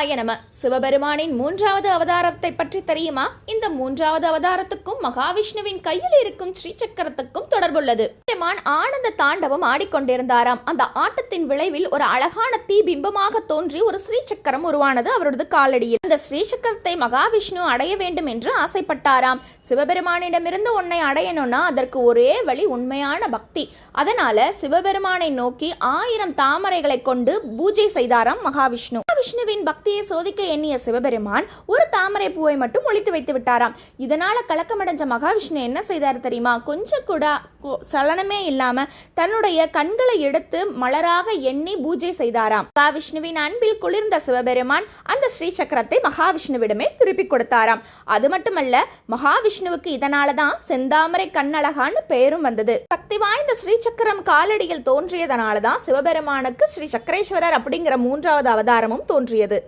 சிவாய நம. சிவபெருமானின் மூன்றாவது அவதாரத்தை பற்றி தெரியுமா? இந்த மூன்றாவது அவதாரத்துக்கும் மகாவிஷ்ணுவின் கையில் இருக்கும் ஸ்ரீசக்கரத்துக்கும் தொடர்புள்ளது. பெருமான் ஆனந்த தாண்டவம் ஆடிக்கொண்டிருந்தாராம். அந்த ஆட்டத்தின் விளைவில் ஒரு அழகான தீ பிம்பமாக தோன்றி ஒரு ஸ்ரீசக்கரம் உருவானது அவரது காலடியில். அந்த ஸ்ரீசக்கரத்தை மகாவிஷ்ணு அடைய வேண்டும் என்று ஆசைப்பட்டாராம். சிவபெருமானிடமிருந்து உன்னை அடையணும்னா அதற்கு ஒரே வழி உண்மையான பக்தி. அதனால சிவபெருமானை நோக்கி 1000 தாமரைகளை கொண்டு பூஜை செய்தாராம் மகாவிஷ்ணு. மகாவிஷ்ணுவின் பக்தியை சோதிக்க எண்ணிய சிவபெருமான் ஒரு தாமரை பூவை மட்டும் ஒளித்து வைத்து விட்டாராம். இதனால கலக்கமடைஞ்ச மகாவிஷ்ணு என்ன செய்தார் தெரியுமா? கொஞ்சம் கூட சலனமே இல்லாம தன்னுடைய கண்களை எடுத்து மலராக எண்ணி பூஜை செய்தாராம். மகாவிஷ்ணுவின் அன்பில் குளிர்ந்த சிவபெருமான் அந்த ஸ்ரீசக்கரத்தை மகாவிஷ்ணுவிடமே திருப்பி கொடுத்தாராம். அது மட்டுமல்ல, மகாவிஷ்ணுவுக்கு இதனாலதான் செந்தாமரை கண்ணழகான்னு பெயரும் வந்தது. சக்தி வாய்ந்த ஸ்ரீசக்கரம் காலடியில் தோன்றியதனாலதான் சிவபெருமானுக்கு ஸ்ரீ சக்கரேஸ்வரர் அப்படிங்கிற மூன்றாவது அவதாரமும் தோன்றியது.